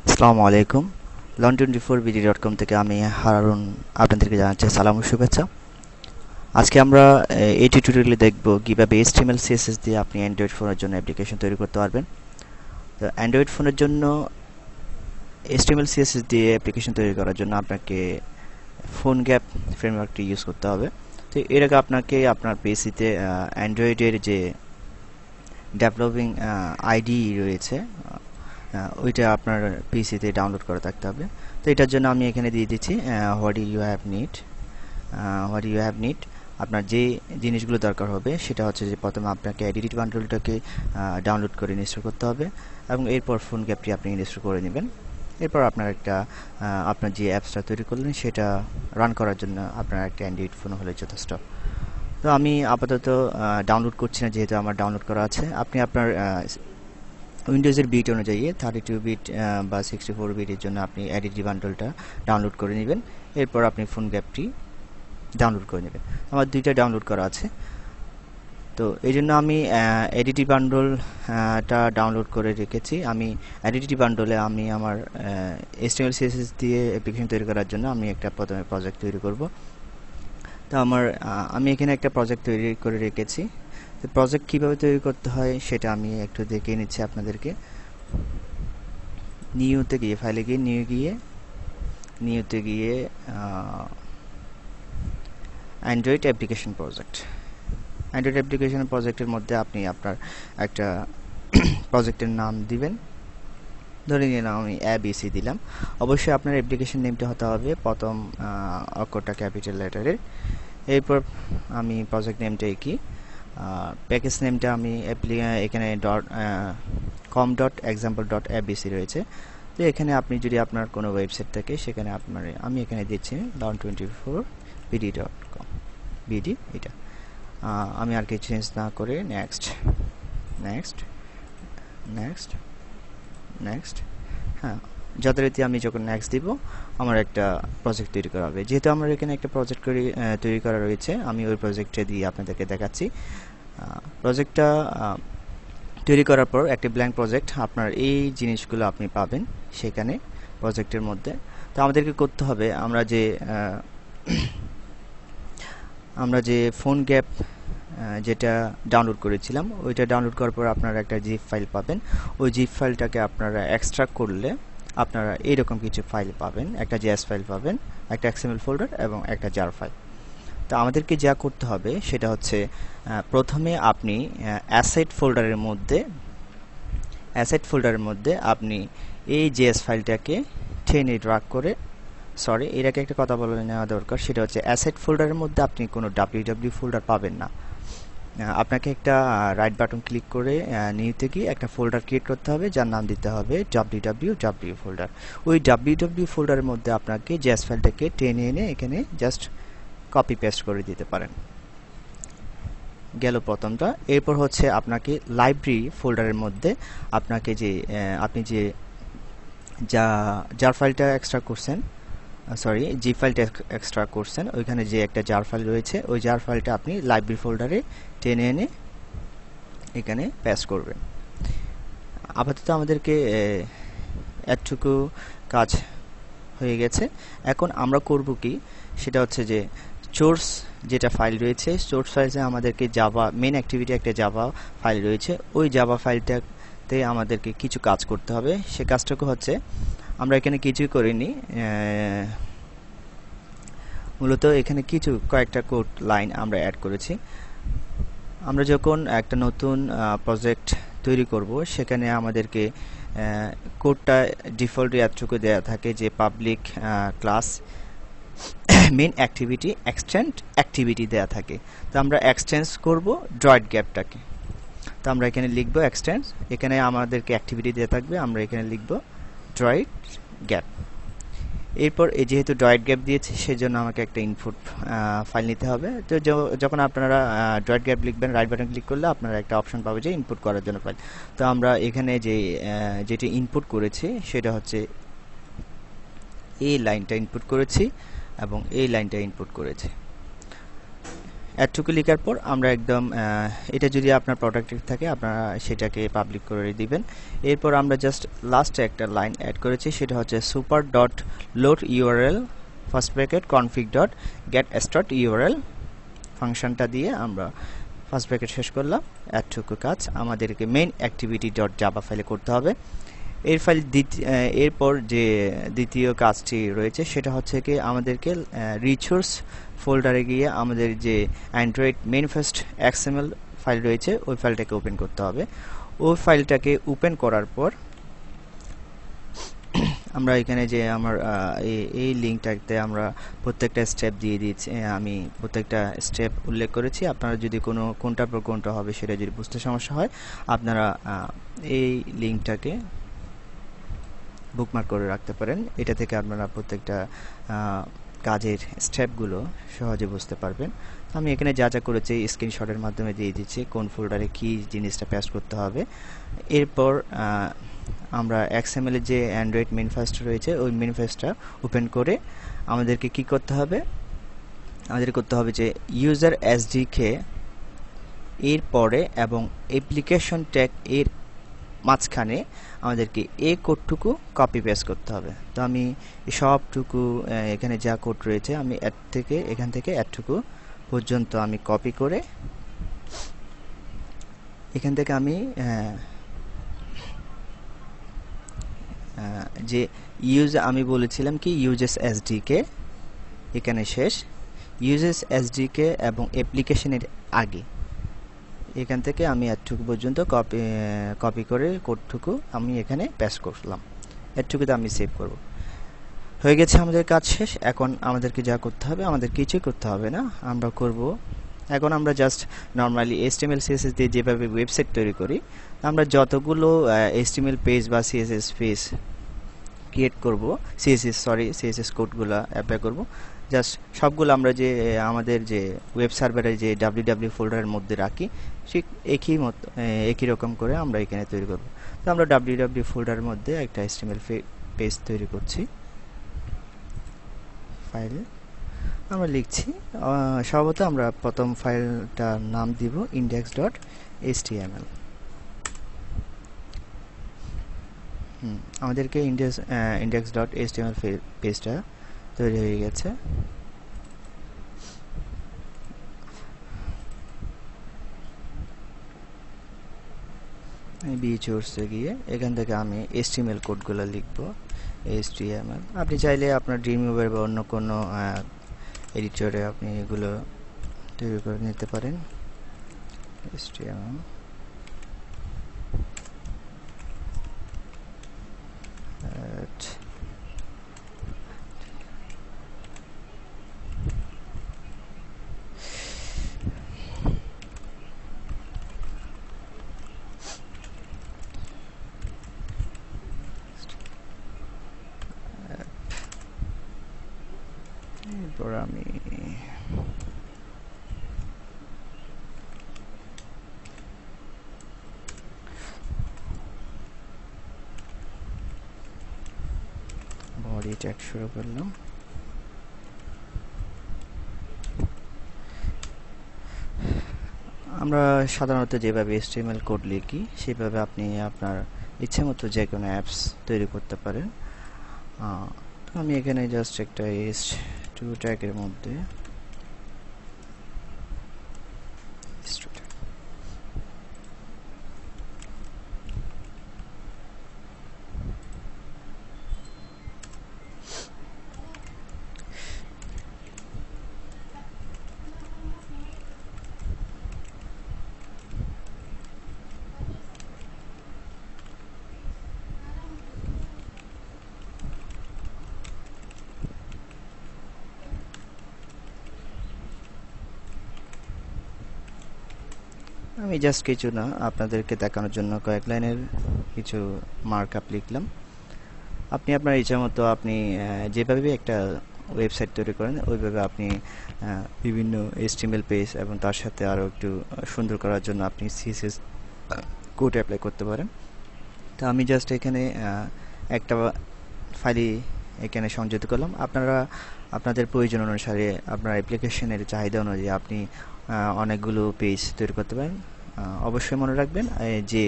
আসসালামু আলাইকুম। lon24bd.com থেকে আমি হারুন আপনাদেরকে জানাচ্ছি সালাম ও শুভেচ্ছা। আজকে আমরা এই টিউটোরিয়ালে দেখব কিভাবে HTML CSS দিয়ে আপনি অ্যান্ড্রয়েড ফোনের জন্য অ্যাপ্লিকেশন তৈরি করতে পারবেন। তো অ্যান্ড্রয়েড ফোনের জন্য HTML CSS দিয়ে অ্যাপ্লিকেশন তৈরি করার জন্য আপনাকে ফোন গ্যাপ ফ্রেমওয়ার্কটি ইউজ করতে হবে। তো এর আগে আপনাকে আপনার পিসিতে অ্যান্ড্রয়েডের যে ডেভেলপিং আইডি রয়েছে ওইটা আপনার পিসিতে ডাউনলোড করা থাকতে হবে। তো এটার জন্য আমি এখানে দিয়ে দিচ্ছি হোয়াট ইউ হ্যাভ নিড। আপনার যে জিনিসগুলো দরকার হবে সেটা হচ্ছে যে প্রথমে আপনাকে এডিট বান্ডলটাকে ডাউনলোড করে ইনস্টল করতে হবে এবং এরপর ফোন গ্যাপটি আপনি ইনস্টল করে নেবেন। এরপর আপনার একটা আপনার যে অ্যাপসটা তৈরি করলেন সেটা রান করার জন্য আপনার একটা অ্যান্ড্রয়েড ফোন হলে যথেষ্ট। তো আমি আপাতত ডাউনলোড করছি না, যেহেতু আমার ডাউনলোড করা আছে। আপনি আপনার উইন্ডোজের বিট অনুযায়ী 32 বিট বা 64 বিটের জন্য আপনি এডিটি বান্ডলটা ডাউনলোড করে নেবেন। এরপর আপনি ফোন গ্যাপটি ডাউনলোড করে নেবেন। আমার দুইটা ডাউনলোড করা আছে, তো এই জন্য আমি এডিটি বান্ডলটা ডাউনলোড করে রেখেছি। আমি এডিটি বান্ডলে আমি আমার HTML CSS দিয়ে অ্যাপ্লিকেশন তৈরি করার জন্য আমি একটা প্রথমে প্রজেক্ট তৈরি করব। তো আমি এখানে একটা প্রজেক্ট তৈরি করে রেখেছি। তো প্রজেক্ট কীভাবে তৈরি করতে হয় সেটা আমি একটু দেখিয়ে নিচ্ছি আপনাদেরকে। নিউতে গিয়ে ফাইলে গিয়ে নিউতে গিয়ে অ্যান্ড্রয়েড অ্যাপ্লিকেশন প্রজেক্টের মধ্যে আপনি আপনার একটা প্রজেক্টের নাম দিবেন। ধরে নিন আমি ABC দিলাম। অবশ্যই আপনার অ্যাপ্লিকেশন নেমটা হতে হবে প্রথম অক্ষরটা ক্যাপিটাল লেটারের। এরপর আমি প্রজেক্ট নেমটা কি, প্যাকেজ নেমটা আমি এখানে com.example.abc রয়েছে। তো এখানে আপনি যদি আপনার কোনো ওয়েবসাইট থাকে সেখানে আমি এখানে দিচ্ছি lon24bd.com বিডি এটা। আমি আর কিছু চেঞ্জ না করে নেক্সট হ্যাঁ, যথারীতি আমি যখন নেক্সট দিব আমার একটা প্রজেক্ট তৈরি করা হবে। যেহেতু আমার এখানে একটা প্রজেক্ট তৈরি করা রয়েছে, আমি ওই প্রজেক্টটা দিয়ে আপনাদেরকে দেখাচ্ছি। প্রজেক্টটা তৈরি করার পর একটা ব্ল্যাঙ্ক প্রজেক্ট, আপনার এই জিনিসগুলো আপনি পাবেন সেখানে প্রজেক্টের মধ্যে। তো আমাদেরকে করতে হবে, আমরা যে ফোন গ্যাপ যেটা ডাউনলোড করেছিলাম ওইটা ডাউনলোড করার পর আপনারা একটা জিপ ফাইল পাবেন। ওই জিপ ফাইলটাকে আপনারা এক্সট্রাক্ট করলে আপনারা এইরকম কিছু ফাইল পাবেন, একটা জেএস ফাইল পাবেন, একটা XML ফোল্ডার এবং একটা জার ফাইল। তো আমাদেরকে যা করতে হবে সেটা হচ্ছে প্রথমে আপনি অ্যাসেট ফোল্ডারের মধ্যে আপনি এই জেএস ফাইলটাকে টেনে ড্র্যাগ করে, এটাকে একটা কথা বলে নেওয়া দরকার, সেটা হচ্ছে অ্যাসেট ফোল্ডারের মধ্যে আপনি কোনো www ফোল্ডার পাবেন না। আপনাকে একটা রাইট বাটন ক্লিক করে নিউতে গিয়ে একটা ফোল্ডার ক্রিয়েট করতে হবে, যার নাম দিতে হবে www ফোল্ডার। ওই www ফোল্ডারের মধ্যে আপনাকে জেএস ফাইলটাকে টেনে এনে এখানে জাস্ট কপি পেস্ট করে দিতে পারেন। গেল প্রথমটা। এরপর হচ্ছে আপনাকে লাইব্রেরি ফোল্ডারের মধ্যে আপনাকে আপনি যে জার ফাইলটা এক্সট্রা করছেন, জি ফাইলটা এক্সট্রা করছেন, ওইখানে যে একটা জার ফাইল রয়েছে ওই জার ফাইলটা আপনি লাইব্রেরি ফোল্ডারে টেনে এনে এখানে পেস্ট করবেন। আপাতত আমাদেরকে এতটুকু কাজ হয়ে গেছে। এখন আমরা করব কি, সেটা হচ্ছে যে সোর্স যেটা ফাইল রয়েছে, সোর্স ফাইলে আমাদেরকে জাভা মেইন অ্যাক্টিভিটি একটা জাভা ফাইল রয়েছে, ওই জাভা ফাইলটাতে আমাদেরকে কিছু কাজ করতে হবে। সে কাজটুকু হচ্ছে, আমরা এখানে কিছুই করিনি, মূলত এখানে কয়েকটা কোড লাইন আমরা অ্যাড করেছি। আমরা যখন একটা নতুন প্রজেক্ট তৈরি করব সেখানে আমাদেরকে কোডটা ডিফল্ট এতটুকু দেওয়া থাকে যে public class main activity extend activity দেওয়া থাকে। তো আমরা এক্সটেন্স করব ড্রয়েড গ্যাপটাকে। তো আমরা এখানে লিখব এক্সটেন্স, এখানে আমাদেরকে অ্যাক্টিভিটি দেওয়া থাকবে, আমরা এখানে লিখব ড্রয়েড গ্যাপ। এরপর যেহেতু ড্রয়েড গ্যাপ দিয়েছি সেজন্য আমাকে একটা ইনপুট ফাইল নিতে হবে। তো যখন আপনারা ড্রয়েড গ্যাপ লিখবেন, রাইট বাটন ক্লিক করলে আপনারা একটা অপশন পাবে যে ইনপুট করার জন্য ফাইল। তো আমরা এখানে যেটি ইনপুট করেছি সেটা হচ্ছে এই লাইনটা ইনপুট করেছি এবং এই লাইনটা ইনপুট করেছি। অ্যাড টু লেখার পর আমরা একদম এটা যদি আপনার প্রোডাক্টের থাকে আপনারা সেটাকে পাবলিক করে দিবেন। এরপর আমরা জাস্ট লাস্টে একটা লাইন অ্যাড করেছি, সেটা হচ্ছে super dot load URL first bracket config dot get start URL ফাংশনটা দিয়ে আমরা ফার্স্ট ব্র্যাকেট শেষ করলাম। এতটুকু কাজ আমাদেরকে মেইন অ্যাক্টিভিটি ডট জাভা ফাইলে করতে হবে। এরপর যে দ্বিতীয় কাজটি রয়েছে সেটা হচ্ছে কি আমাদেরকে রিসোর্স ফোল্ডারে গিয়ে আমাদের যে অ্যান্ড্রয়েড মেনিফেস্ট এক্সএমএল ফাইল রয়েছে ওই ফাইলটাকে ওপেন করতে হবে। ওই ফাইলটাকে ওপেন করার পর আমরা এখানে যে আমার এই লিঙ্কটাতে আমরা প্রত্যেকটা স্টেপ দিয়ে দিচ্ছি, আমি প্রত্যেকটা স্টেপ উল্লেখ করেছি। আপনারা যদি কোনটার পর কোনটা হবে সেটা যদি বুঝতে সমস্যা হয় আপনারা এই লিঙ্কটাকে বুকমার্ক করে রাখতে পারেন। এটা থেকে আপনারা প্রত্যেকটা কাজের স্টেপগুলো সহজে বুঝতে পারবেন। আমি এখানে যা যা করেছি স্ক্রিনশটের মাধ্যমে দিয়ে দিচ্ছি কোন ফোল্ডারে কি জিনিসটা পেস্ট করতে হবে। এরপর আমরা এক্সএমএল এর যে অ্যান্ড্রয়েড মেনিফেস্ট রয়েছে ওই মেনিফেস্টটা ওপেন করে আমাদেরকে কি করতে হবে, আমাদের করতে হবে যে ইউজার এসডিকে এর পরে এবং অ্যাপ্লিকেশন ট্যাগ এর মাঝখানে আমাদেরকে এই কোডটুকু কপি পেস্ট করতে হবে। তো আমি সবটুকু এখানে যা কোড রয়েছে আমি এখান থেকে এতটুকু পর্যন্ত আমি কপি করে এখান থেকে আমি যে আমি বলেছিলাম কি ইউজেস এসডিকে এখানে শেষ, ইউজেস এসডিকে এবং অ্যাপ্লিকেশনের আগে এখান থেকে আমি এতটুকু পর্যন্ত কপি করে কোডটুকু আমি এখানে পেস্ট করলাম। এতটুকুতে আমি সেভ করব। হয়ে গেছে আমাদের কাজ শেষ। এখন আমাদেরকে যা করতে হবে, আমাদের কিছুই করতে হবে না, আমরা করব এখন আমরা জাস্ট নরমালি HTML CSS দিয়ে যেভাবে ওয়েবসাইট তৈরি করি আমরা যতগুলো HTML পেজ বা CSS পেজ ক্রিয়েট করব, CSS কোডগুলো অ্যাপ্লাই করব, জাস্ট সবগুলো আমরা যে আমাদের যে ওয়েব সার্ভারে যে www ফোল্ডারের মধ্যে রাখি ঠিক একই রকম করে আমরা এখানে তৈরি করব। তো আমরা www ফোল্ডারের মধ্যে একটা HTML পেজ তৈরি করছি। ফাইল আমরা লিখছি, সম্ভবত আমরা প্রথম ফাইলটার নাম দিব index.html। আমাদেরকে index.html পেজটা তৈরি হয়ে গেছে। বিচোর্সে গিয়ে এখান থেকে আমি HTML কোডগুলো লিখব। HTML আপনি চাইলে আপনার ড্রিমউইভার বা অন্য কোনো এডিটরে আপনি এগুলো তৈরি করে নিতে পারেন। HTML এরপর আমি বডি ট্যাগ শুরু করলাম। আমরা সাধারণত যেভাবে HTML কোড লিখি সেভাবে আপনি আপনার ইচ্ছে মতো যে কোনো অ্যাপস তৈরি করতে পারেন। আমি এখানে জাস্ট একটা h2 ট্যাগের মধ্যে আমি জাস্ট কিছু না আপনাদেরকে দেখানোর জন্য কয়েক লাইনের কিছু মার্কআপ লিখলাম। আপনি আপনার ইচ্ছা মতো আপনি যেভাবে একটা ওয়েবসাইট তৈরি করেন ওইভাবে আপনি বিভিন্ন HTML পেজ এবং তার সাথে আরও একটু সুন্দর করার জন্য আপনি CSS কোড অ্যাপ্লাই করতে পারেন। তো আমি জাস্ট এখানে একটা ফাইলই এখানে সংযুক্ত করলাম। আপনারা আপনাদের প্রয়োজন অনুসারে আপনার অ্যাপ্লিকেশনের চাহিদা অনুযায়ী আপনি অনেকগুলো পেজ তৈরি করতে পারেন। অবশ্যই মনে রাখবেন যে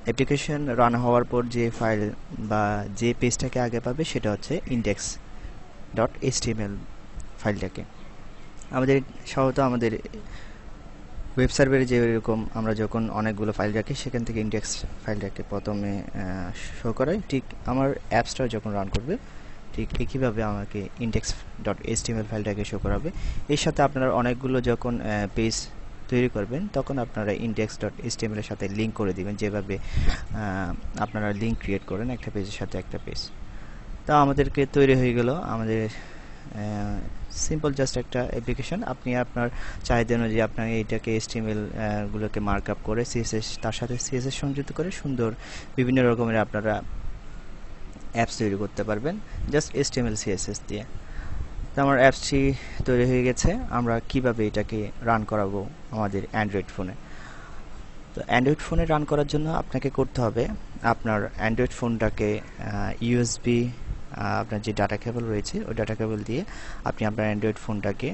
অ্যাপ্লিকেশন রান হওয়ার পর যে ফাইল বা যে পেজটাকে আগে পাবে সেটা হচ্ছে index.html ফাইলটাকে। আমাদের সাধারণত আমাদের ওয়েব সার্ভারে যেরকম আমরা যখন অনেকগুলো ফাইল রাখি সেখান থেকে ইন্ডেক্স ফাইলটাকে প্রথমে শো করাই, ঠিক আমার অ্যাপসটা যখন রান করবে ঠিক একইভাবে আমাকে index.html ফাইলটাকে শো করাবে। এর সাথে আপনারা অনেকগুলো যখন পেজ তৈরি করবেন তখন আপনারা index.html এর সাথে লিঙ্ক করে দিবেন, যেভাবে আপনারা লিঙ্ক ক্রিয়েট করেন একটা পেজের সাথে একটা পেজ। তা আমাদেরকে তৈরি হয়ে গেল আমাদের সিম্পল জাস্ট একটা অ্যাপ্লিকেশন। আপনি আপনার চাহিদা অনুযায়ী আপনার এইটাকে HTML গুলোকে মার্কআপ করে CSS তার সাথে CSS সংযুক্ত করে সুন্দর বিভিন্ন রকমের আপনারা অ্যাপস তৈরি করতে পারবেন জাস্ট HTML CSS দিয়ে। তো আমার অ্যাপসটি তৈরি হয়ে গেছে। আমরা কিভাবে এটাকে রান করাবো আমাদের অ্যান্ড্রয়েড ফোনে। তো অ্যান্ড্রয়েড ফোনে রান করার জন্য আপনাকে করতে হবে আপনার অ্যান্ড্রয়েড ফোনটাকে USB আপনার যে ডাটা কেবল রয়েছে ওই ডাটা কেবল দিয়ে আপনি আপনার অ্যান্ড্রয়েড ফোনটাকে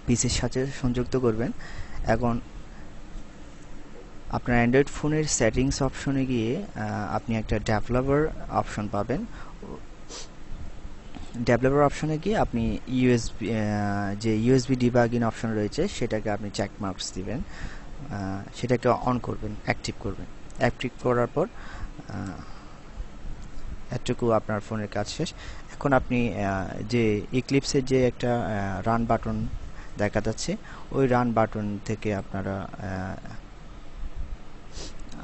পিসির সাথে সংযুক্ত করবেন। এখন আপনার অ্যান্ড্রয়েড ফোনের সেটিংস অপশনে গিয়ে আপনি একটা ডেভেলপার অপশন পাবেন। ডেভেলপার অপশনে গিয়ে আপনি যে USB ডিবাগিং অপশন রয়েছে সেটাকে আপনি চেক মার্কস দিবেন, সেটাকে অন করবেন, অ্যাক্টিভ করবেন। অ্যাক্টিভ করার পর এতটুকু আপনার ফোনের কাজ শেষ। এখন আপনি যে ইক্লিপসের যে একটা রান বাটন দেখা যাচ্ছে ওই রান বাটন থেকে আপনারা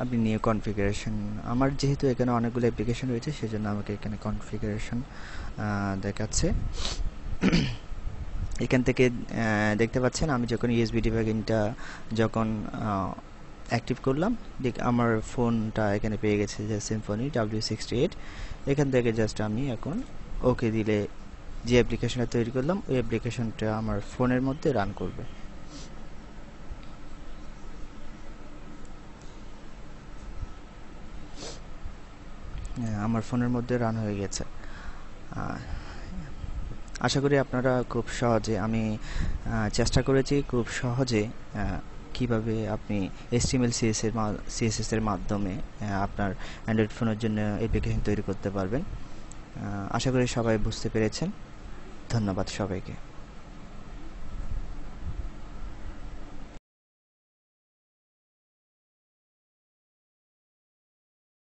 আপনি নিয়ে কনফিগারেশন, আমার যেহেতু এখানে অনেকগুলো অ্যাপ্লিকেশন রয়েছে সেজন্য আমাকে এখানে কনফিগারেশন দেখাচ্ছে। এখান থেকে দেখতে পাচ্ছেন আমি যখন USB ডিবাগিংটা যখন অ্যাক্টিভ করলাম আমার ফোনটা এখানে পেয়ে গেছে যে সিম্ফনি W68। এখান থেকে জাস্ট আমি এখন ওকে দিলে যে অ্যাপ্লিকেশনটা তৈরি করলাম ওই অ্যাপ্লিকেশনটা আমার ফোনের মধ্যে রান করবে। আমার ফোনের মধ্যে রান হয়ে গেছে। আশা করি আপনারা খুব সহজে, আমি চেষ্টা করেছি খুব সহজে কিভাবে আপনি HTML CSS এর মাধ্যমে আপনার অ্যান্ড্রয়েড ফোনের জন্য অ্যাপ্লিকেশন তৈরি করতে পারবেন। আশা করি সবাই বুঝতে পেরেছেন। ধন্যবাদ সবাইকে।